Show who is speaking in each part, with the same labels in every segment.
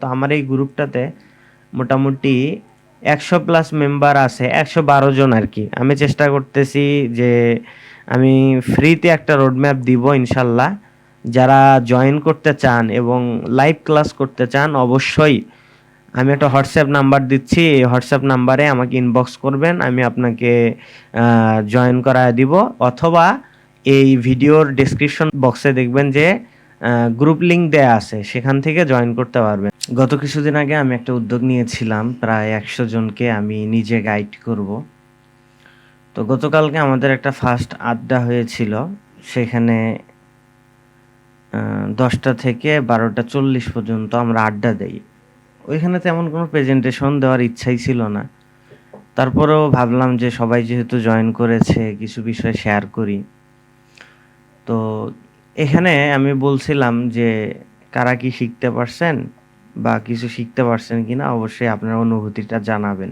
Speaker 1: তো আমার এই গ্রুপটাতে মোটামুটি 100+ মেম্বার আছে, 112 জন আর কি। আমি চেষ্টা করতেছি যে আমি ফ্রিতে একটা রোডম্যাপ দিব ইনশাল্লাহ। যারা জয়েন করতে চান এবং লাইভ ক্লাস করতে চান অবশ্যই আমি একটা হোয়াটসঅ্যাপ নাম্বার দিচ্ছি, এই হোয়াটসঅ্যাপ নাম্বারে আমাকে ইনবক্স করবেন, আমি আপনাকে জয়েন করায় দিব। অথবা এই ভিডিওর ডেসক্রিপশন বক্সে দেখবেন যে গ্রুপ লিংক দেয়া আছে, সেখান থেকে জয়েন করতে পারবেন। গত কিছুদিন আগে আমি একটা উদ্যোগ নিয়েছিলাম, প্রায় 100 জনকে আমি নিজে গাইড করব। তো গতকালকে আমাদের একটা ফার্স্ট আড্ডা হয়েছিল, সেখানে 10টা থেকে 12টা 40 পর্যন্ত আমরা আড্ডা দেই। ওইখানে তেমন কোনো প্রেজেন্টেশন দেওয়ার ইচ্ছাই ছিল না, তারপরেও ভাবলাম যে সবাই যেহেতু জয়েন করেছে কিছু বিষয় শেয়ার করি। তো এখানে আমি বলছিলাম যে কারা কি শিখতে পারছেন বা কিছু শিখতে পারছেন কিনা অবশ্যই আপনার অনুভূতিটা জানাবেন।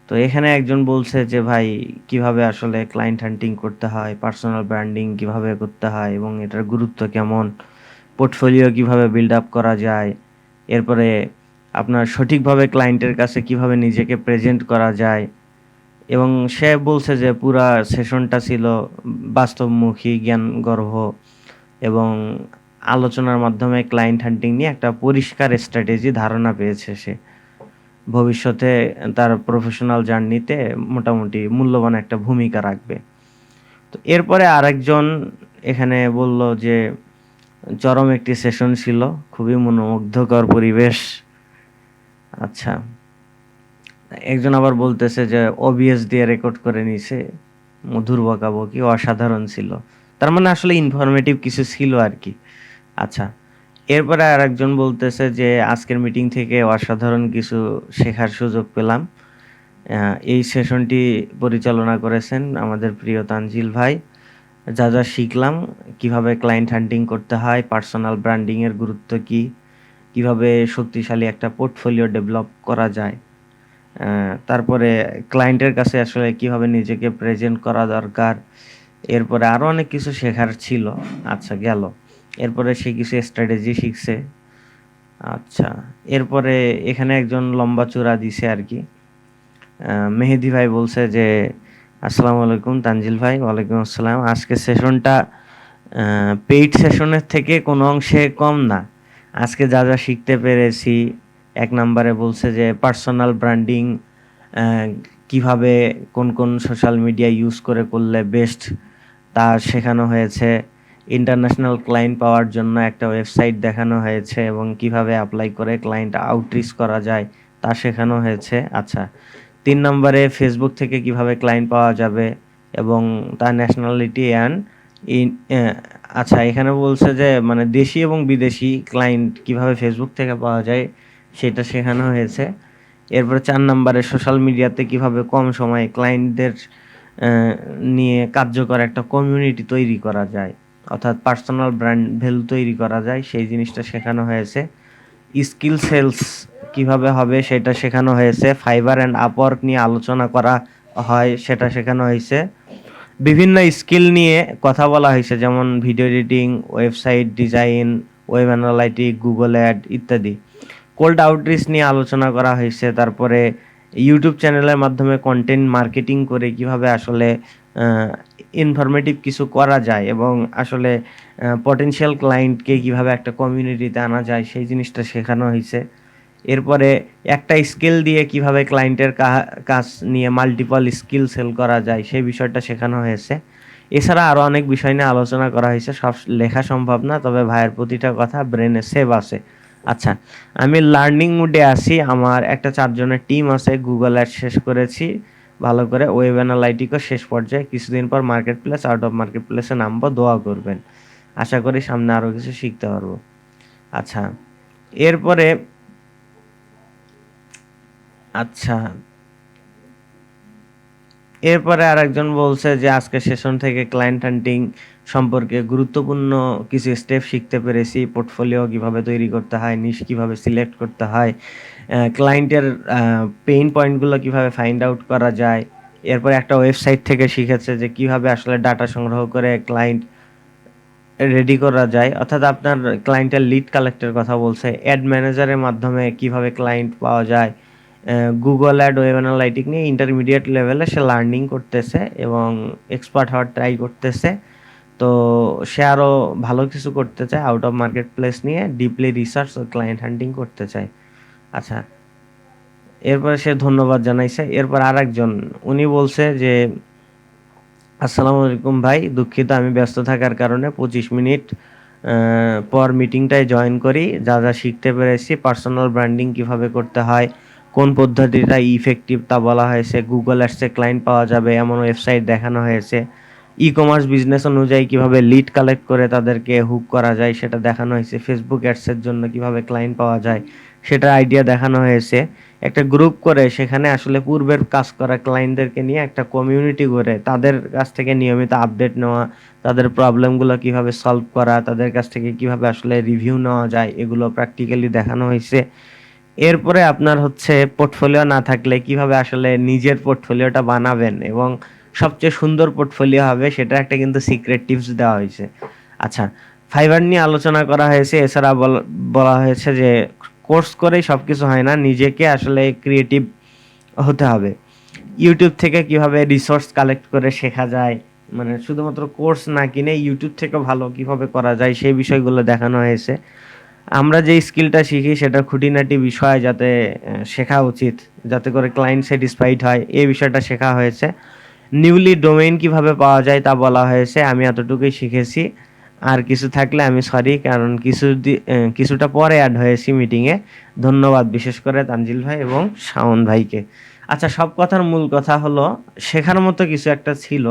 Speaker 1: তো এখানে একজন বলছে যে ভাই কিভাবে আসলে ক্লায়েন্ট হান্টিং করতে হয়, পার্সোনাল ব্র্যান্ডিং কিভাবে করতে হয় এবং এটার গুরুত্ব কেমন, পোর্টফোলিও কিভাবে বিল্ড আপ করা যায়, এরপরে আপনার সঠিকভাবে ক্লায়েন্টের কাছে কিভাবে নিজেকে প্রেজেন্ট করা যায়। এবং সে বলছে যে পুরা সেশনটা ছিল বাস্তবমুখী, জ্ঞানগর্ভ এবং আলোচনার মাধ্যমে ক্লায়েন্ট হান্টিং নিয়ে একটা পরিষ্কার স্ট্র্যাটেজি ধারণা পেয়েছে সে। ভবিষ্যতে তার প্রফেশনাল জার্নিতে মোটামুটি মূল্যবান একটা ভূমিকা রাখবে। তো এরপরে আরেকজন এখানে বলল যে চরম একটি সেশন ছিল, খুবই মনোমুগ্ধকর পরিবেশ। আচ্ছা, একজন আবার বলতেছে যে ওবিএস দিয়ে রেকর্ড করে নিছে, মধুর বকাবকি অসাধারণ ছিল। তার মানে আসলে ইনফরমেটিভ কিছু ছিল আর কি। আচ্ছা, এরপরে আর একজন বলতেছে যে আজকের মিটিং থেকে অসাধারণ কিছু শেখার সুযোগ পেলাম। এই সেশনটি পরিচালনা করেছেন আমাদের প্রিয় তানজিল ভাই। যা যা শিখলাম, কিভাবে ক্লায়েন্ট হান্টিং করতে হয়, পার্সোনাল ব্র্যান্ডিংয়ের গুরুত্ব কী, কিভাবে শক্তিশালী একটা পোর্টফোলিও ডেভেলপ করা যায়, তারপরে ক্লায়েন্টের কাছে আসলে কিভাবে নিজেকে প্রেজেন্ট করা দরকার, এরপরে আরও অনেক কিছু শেখার ছিল। আচ্ছা গেল, এরপরে সে কিছু স্ট্র্যাটেজি শিখছে। আচ্ছা, এরপরে এখানে একজন লম্বা চূড়া দিছে আর কি। মেহেদি ভাই বলছে যে আসসালামু আলাইকুম তানজিল ভাই। ওয়ালাইকুম আসসালাম। আজকে সেশনটা পেইড সেশনের থেকে কোনো অংশে কম না। আজকে যা যা শিখতে পেরেছি, 1 নম্বরে বলছে যে পার্সোনাল ব্র্যান্ডিং কিভাবে কোন কোন সোশ্যাল মিডিয়া ইউজ করে করলে বেস্ট তা শেখানো হয়েছে। ইন্টারন্যাশনাল ক্লায়েন্ট পাওয়ার জন্য একটা ওয়েবসাইট দেখানো হয়েছে এবং কিভাবে অ্যাপ্লাই করে ক্লায়েন্ট আউটরিচ করা যায় তা শেখানো হয়েছে। আচ্ছা, 3 নম্বরে ফেসবুক থেকে কিভাবে ক্লায়েন্ট পাওয়া যাবে এবং তার ন্যাশনালিটি অ্যান্ড আচ্ছা, এখানে বলছে যে মানে দেশি এবং বিদেশি ক্লায়েন্ট কিভাবে ফেসবুক থেকে পাওয়া যায় সেটা শেখানো হয়েছে। এরপরে 4 নম্বরে সোশ্যাল মিডিয়াতে কিভাবে কম সময়ে ক্লায়েন্টদের নিয়ে কার্যকর একটা কমিউনিটি তৈরি করা যায়, অর্থাৎ পার্সোনাল ব্র্যান্ড ভ্যালু তৈরি করা যায়, সেই জিনিসটা শেখানো হয়েছে। স্কিল সেলস কিভাবে হবে সেটা শেখানো হয়েছে। ফাইবার অ্যান্ড আপওয়ার্ক নিয়ে আলোচনা করা হয়, সেটা শেখানো হয়েছে। বিভিন্ন স্কিল নিয়ে কথা বলা হয়েছে, যেমন video editing, website design, web analytic, Google ad ইত্যাদি। কোল্ড আউটরিচ নিয়ে আলোচনা করা হয়েছে। তারপরে ইউটিউব চ্যানেলের মাধ্যমে কন্টেন্ট মার্কেটিং করে কিভাবে আসলে ইনফরমেটিভ কিছু করা যায় এবং আসলে পটেনশিয়াল ক্লায়েন্টকে কিভাবে একটা কমিউনিটিতে আনা যায় সেই জিনিসটা শেখানো হয়েছে। এরপরে একটা স্কিল দিয়ে কিভাবে ক্লায়েন্টের কাজ নিয়ে মাল্টিপল স্কিল সেল করা যায় সেই বিষয়টা শেখানো হয়েছে। এছাড়া আরও অনেক বিষয় নিয়ে আলোচনা করা হয়েছে, সব লেখা সম্ভব না, তবে ভাইয়ের প্রতিটা কথা ব্রেনে সেভ আছে। আচ্ছা, আমি লার্নিং মুডে আছি। আমার একটা 4 জনের টিম আছে, গুগল অ্যাড শেষ করেছি ভালো করে, ওয়েব অ্যানালাইটিকও শেষ পর্যায়ে, কিছুদিন পর market place, out of market প্লেসে নামবো, দোয়া করবেন। আশা করি সামনে আরও কিছু শিখতে পারবো। আচ্ছা, এরপরে আচ্ছা এরপরে আরেকজন বলছে যে আজকে সেশন থেকে ক্লায়েন্ট হান্টিং সম্পর্কে গুরুত্বপূর্ণ কিছু স্টেপ শিখতে পেরেছি। পোর্টফোলিও কিভাবে তৈরি করতে হয়, নিশ কিভাবে সিলেক্ট করতে হয়, ক্লায়েন্টের পেইন পয়েন্টগুলো কিভাবে ফাইন্ড আউট করা যায়। এরপর একটা ওয়েবসাইট থেকে শিখেছে যে কিভাবে আসলে ডাটা সংগ্রহ করে ক্লায়েন্ট রেডি করা যায়, অর্থাৎ আপনার ক্লায়েন্টের লিড কালেক্টের কথা বলছে, অ্যাড ম্যানেজারের মাধ্যমে কিভাবে ক্লায়েন্ট পাওয়া যায়, গুগল অ্যাড, ওয়েব অ্যানালাইটিক নিয়ে ইন্টারমিডিয়েট লেভেলে সে লার্নিং করতেছে এবং এক্সপার্ট হওয়ার ট্রাই করতেছে। তো সে আরও ভালো কিছু করতে চায়, আউট অফ মার্কেট প্লেস নিয়ে ডিপলি রিসার্চ ও ক্লায়েন্ট হান্টিং করতে চায়। আচ্ছা, এরপরে সে ধন্যবাদ জানাইছে। এরপর আরেকজন উনি বলছে যে আসসালামু আলাইকুম ভাই, দুঃখিত আমি ব্যস্ত থাকার কারণে 25 মিনিট পর মিটিংটায় জয়েন করি। যা যা শিখতে পেরেছি, পার্সোনাল ব্র্যান্ডিং কিভাবে করতে হয়, কোন পদ্ধতিটা ইফেক্টিভ তা বলা হয়েছে, গুগল অ্যাডসে ক্লায়েন্ট পাওয়া যাবে এমন ওয়েবসাইট দেখানো হয়েছে, ই কমার্স বিজনেস অনুযায়ী কিভাবে লিড কালেক্ট করে তাদেরকে হুক করা যায় সেটা দেখানো হয়েছে, ফেসবুক অ্যাডসের জন্য কিভাবে ক্লায়েন্ট পাওয়া যায় সেটার আইডিয়া দেখানো হয়েছে। একটা গ্রুপ করে সেখানে আসলে পূর্বের কাজ করা ক্লায়েন্টদেরকে নিয়ে একটা কমিউনিটি করে তাদের কাছ থেকে নিয়মিত আপডেট নেওয়া, তাদের প্রবলেমগুলো কিভাবে সলভ করা, তাদের কাছ থেকে কিভাবে আসলে রিভিউ নেওয়া যায়, এগুলো প্র্যাকটিক্যালি দেখানো হয়েছে। এরপরে আপনার হচ্ছে পোর্টফোলিও না থাকলে কিভাবে আসলে নিজের পোর্টফোলিওটা বানাবেন এবং সবচেয়ে সুন্দর পোর্টফোলিও হবে সেটা একটা কিন্তু সিক্রেট টিপস দেওয়া হয়েছে। আচ্ছা, ফাইবার নিয়ে আলোচনা করা হয়েছে। এছাড়া বলা হয়েছে যে কোর্স করেই সব কিছু হয় না, নিজেকে আসলে ক্রিয়েটিভ হতে হবে। ইউটিউব থেকে কিভাবে রিসোর্স কালেক্ট করে শেখা যায়, মানে শুধুমাত্র কোর্স না কিনে ইউটিউব থেকে ভালো কিভাবে করা যায় সেই বিষয়গুলো দেখানো হয়েছে। আমরা যে স্কিলটা শিখি সেটা খুঁটিনাটি বিষয় যাতে শেখা উচিত, যাতে করে ক্লায়েন্ট স্যাটিসফাইড হয়, এই বিষয়টা শেখা হয়েছে। নিউলি ডোমেইন কিভাবে পাওয়া যায় তা বলা হয়েছে। আমি এতটুকুই শিখেছি, আর কিছু থাকলে আমি সরি, কারণ কিছুটা পরে অ্যাড হয়েছি মিটিংয়ে। ধন্যবাদ বিশেষ করে তানজিল ভাই এবং শাওন ভাইকে। আচ্ছা, সব কথার মূল কথা হলো শেখার মতো কিছু একটা ছিল।